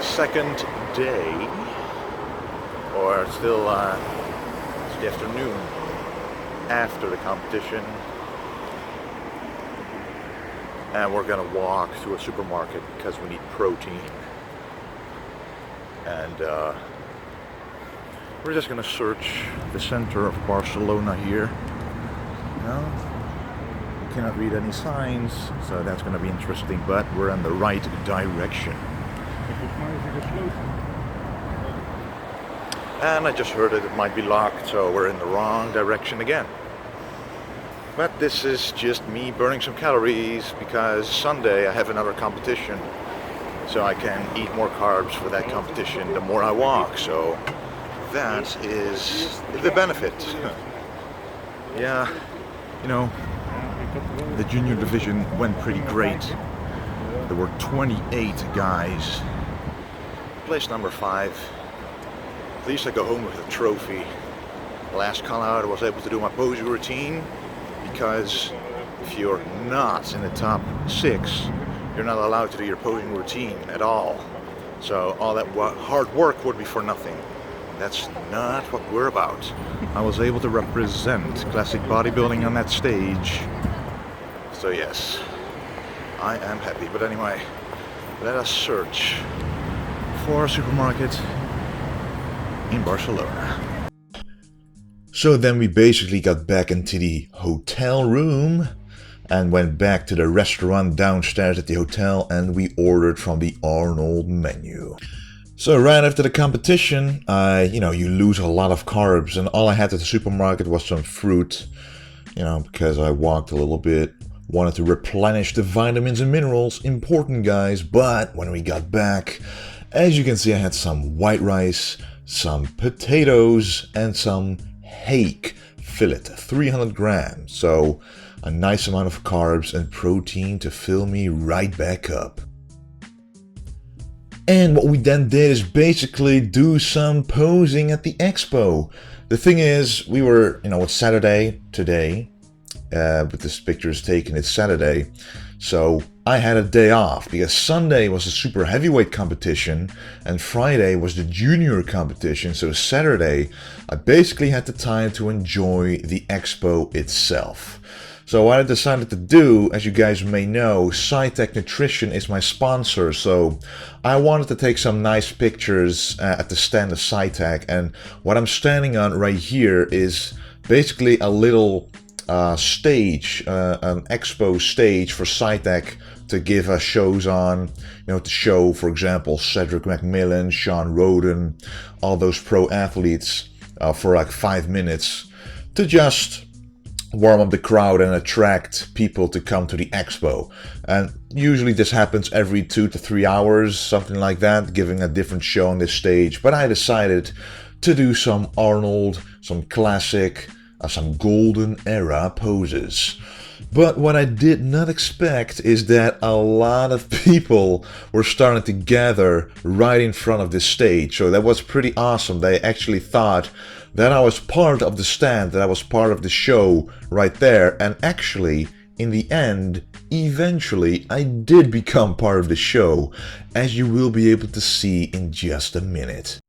the second day, or still it's the afternoon after the competition, and we're gonna walk to a supermarket because we need protein, and we're just gonna search the center of Barcelona here. You know, we cannot read any signs, so that's gonna be interesting, but we're in the right direction. And I just heard that it might be locked, so we're in the wrong direction again. But this is just me burning some calories because Sunday I have another competition. So I can eat more carbs for that competition the more I walk. So that is the benefit. Yeah, you know, the junior division went pretty great. There were 28 guys. Place number 5. At least I go home with a trophy. Last call out I was able to do my posing routine, because if you're not in the top 6, you're not allowed to do your posing routine at all. So all that hard work would be for nothing. That's not what we're about. I was able to represent classic bodybuilding on that stage. So yes, I am happy. But anyway, let us search for a supermarket in Barcelona. So then we basically got back into the hotel room and went back to the restaurant downstairs at the hotel, and we ordered from the Arnold menu. So right after the competition, you lose a lot of carbs, and all I had at the supermarket was some fruit, because I walked a little bit, wanted to replenish the vitamins and minerals, important guys. But when we got back, as you can see, I had some white rice, some potatoes, and some hake fillet, 300 grams. So a nice amount of carbs and protein to fill me right back up. And what we then did is basically do some posing at the Expo. The thing is, we were, it's Saturday today, but this picture is taken, it's Saturday. So I had a day off because Sunday was a super heavyweight competition and Friday was the junior competition. So Saturday, I basically had the time to enjoy the Expo itself. So what I decided to do, as you guys may know, CEDRIC Nutrition is my sponsor. So I wanted to take some nice pictures at the stand of CEDRIC. And what I'm standing on right here is basically a little stage, an expo stage for CEDRIC to give us shows on, to show, for example, Cedric McMillan, Sean Roden, all those pro athletes for like 5 minutes to just warm up the crowd and attract people to come to the expo. And usually this happens every 2 to 3 hours, something like that, giving a different show on this stage. But I decided to do some Arnold, some classic, some golden era poses. But what I did not expect is that a lot of people were starting to gather right in front of this stage. So that was pretty awesome. They actually thought that I was part of the stand, that I was part of the show right there. And actually, in the end, eventually, I did become part of the show, as you will be able to see in just a minute.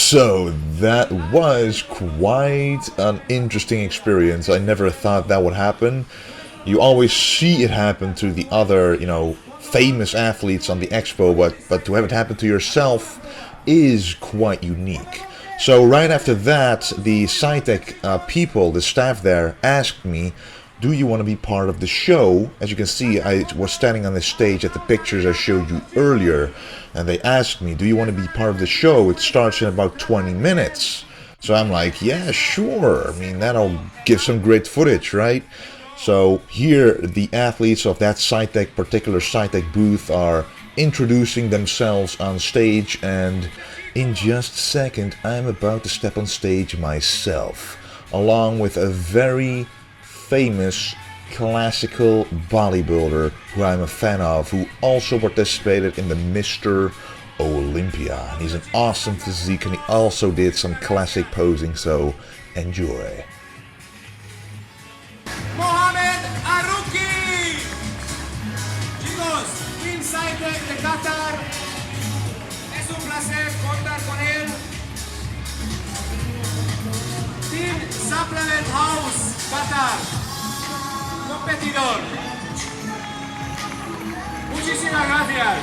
So that was quite an interesting experience. I never thought that would happen. You always see it happen to the other, you know, famous athletes on the Expo, but to have it happen to yourself is quite unique. So right after that, the CEDRIC people, the staff there, asked me, do you want to be part of the show? As you can see, I was standing on the stage at the pictures I showed you earlier, and they asked me, do you want to be part of the show? It starts in about 20 minutes. So I'm like, yeah, sure. I mean, that'll give some great footage, right? So here, the athletes of that particular CEDRIC booth are introducing themselves on stage, and in just a second, I'm about to step on stage myself, along with a very famous classical bodybuilder who I'm a fan of, who also participated in the Mr. Olympia. And he's an awesome physique, and he also did some classic posing, so enjoy. Chicos, Team CEDRIC de Qatar, es un placer contar con él. Team Supplement House Qatar, competidor. Muchísimas gracias.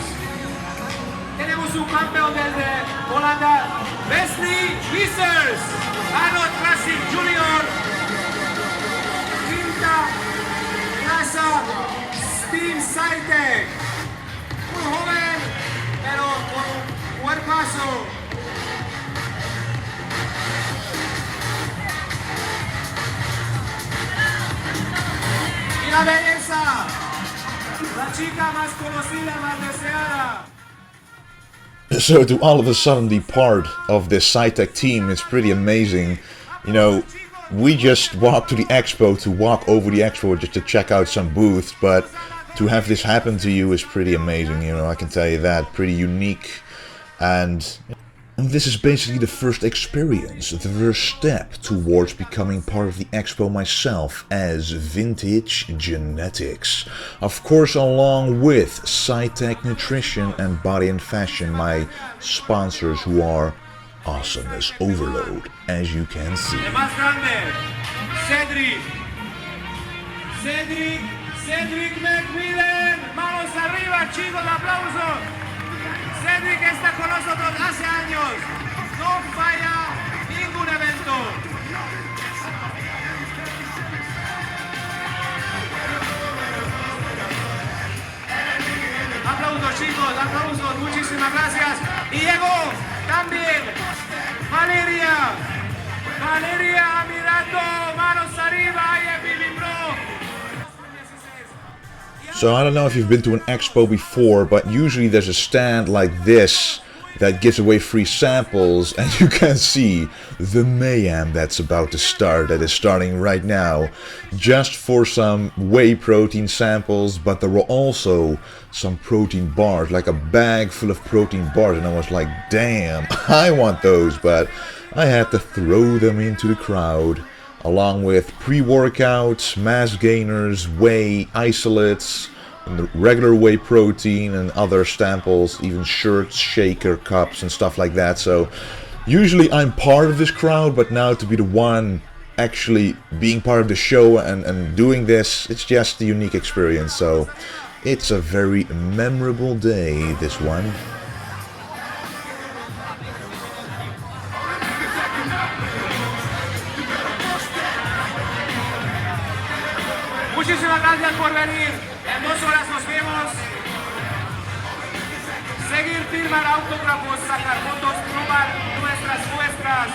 Tenemos un campeón desde Holanda, Wesley Wiesers, Arnold Classic Junior, quinta plaza, Team CEDRIC. Muy joven, pero con un cuerpazo. Y la belleza, la chica más conocida, más deseada. So to all of a sudden be part of this CEDRIC team is pretty amazing. You know, we just walked to the Expo to walk over the Expo just to check out some booths, but to have this happen to you is pretty amazing, you know, I can tell you that. Pretty unique. And this is basically the first experience, the first step towards becoming part of the Expo myself as Vintage Genetics. Of course, along with CEDRIC Nutrition and Body and Fashion, my sponsors who are awesomeness overload, as you can see. El más grande, Cedric McMillan. Manos arriba, chicos, aplausos. Cedric está con nosotros hace años. No falla ningún evento. Aplausos, chicos, aplausos. Muchísimas gracias. Y llegó también Valeria Amirato, manos arriba, IFBB Pro. So I don't know if you've been to an Expo before, but usually there's a stand like this that gives away free samples, and you can see the mayhem that's about to start, that is starting right now, just for some whey protein samples, but there were also some protein bars, like a bag full of protein bars, and I was like, damn, I want those, but I had to throw them into the crowd, along with pre-workouts, mass gainers, whey isolates, and the regular whey protein and other samples, even shirts, shaker cups and stuff like that. So usually I'm part of this crowd, but now to be the one actually being part of the show and doing this, it's just a unique experience. So it's a very memorable day, this one. Muchísimas gracias por venir. En 2 horas nos vemos. Seguir, firmar autógrafos, sacar fotos, probar nuestras muestras.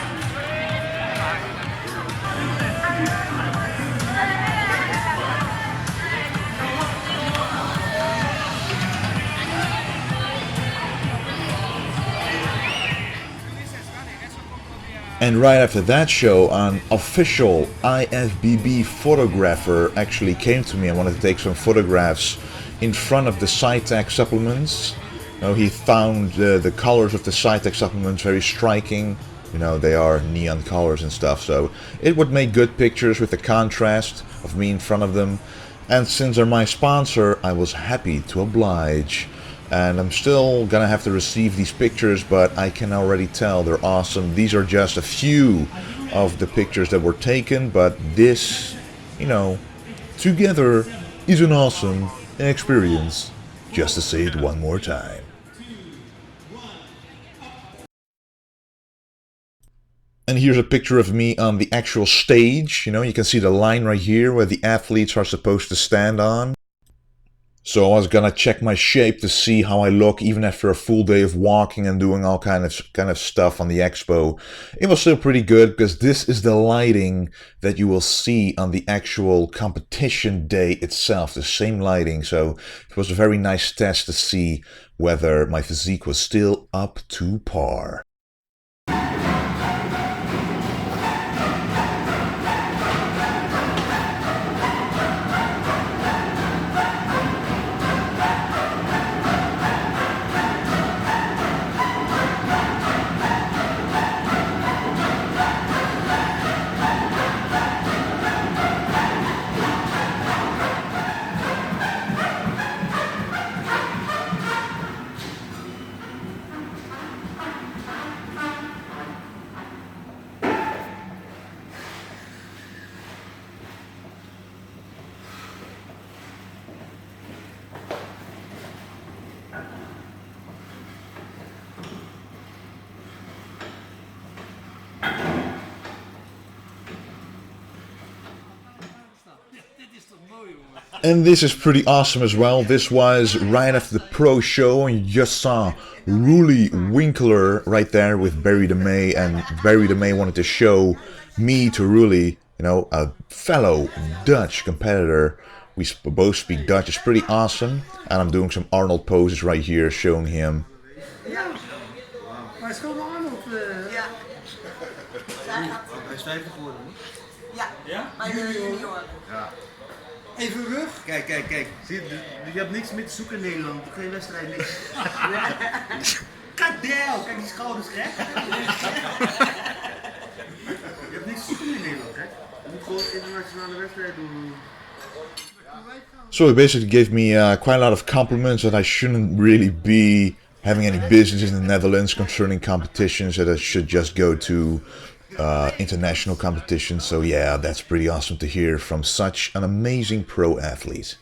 And right after that show, an official IFBB photographer actually came to me and wanted to take some photographs in front of the CEDRIC supplements. You know, he found the colors of the CEDRIC supplements very striking. You know, they are neon colors and stuff, so it would make good pictures with the contrast of me in front of them. And since they're my sponsor, I was happy to oblige. And I'm still gonna have to receive these pictures, but I can already tell they're awesome. These are just a few of the pictures that were taken, but this, you know, together is an awesome experience, just to say it one more time. And here's a picture of me on the actual stage. You know, you can see the line right here where the athletes are supposed to stand on. So I was gonna check my shape to see how I look even after a full day of walking and doing all kind of stuff on the expo. It was still pretty good because this is the lighting that you will see on the actual competition day itself, the same lighting. So it was a very nice test to see whether my physique was still up to par. And this is pretty awesome as well. This was right after the pro show, and you just saw Roelie Winkler right there with Barry de May, and Barry de May wanted to show me to Roelie, you know, a fellow Dutch competitor. We both speak Dutch. It's pretty awesome, and I'm doing some Arnold poses right here, showing him. Ja, maar is gewoon Arnold. Ja. Hij is 50 geworden, hè? Ja. Ja? Maar junior. Ja. Even rug. Kijk, kijk, kijk. Zie je, je hebt niks meer te zoeken in Nederland. Geen wedstrijd, niks. Kadel! Kijk die schouders, gek. Je hebt niks te zoeken in Nederland, hè? Je moet gewoon internationale wedstrijd doen. So he basically gave me quite a lot of compliments that I shouldn't really be having any business in the Netherlands concerning competitions, that I should just go to international competitions. So yeah, that's pretty awesome to hear from such an amazing pro athlete.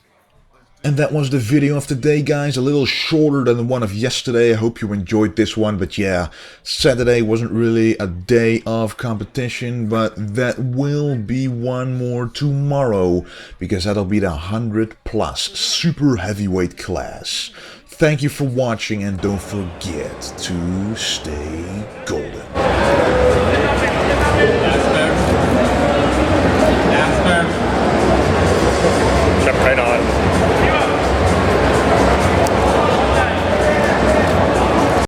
And that was the video of today, guys. A little shorter than the one of yesterday. I hope you enjoyed this one. But yeah, Saturday wasn't really a day of competition, but that will be one more tomorrow, because that'll be the 100+ super heavyweight class. Thank you for watching, and don't forget to stay gold.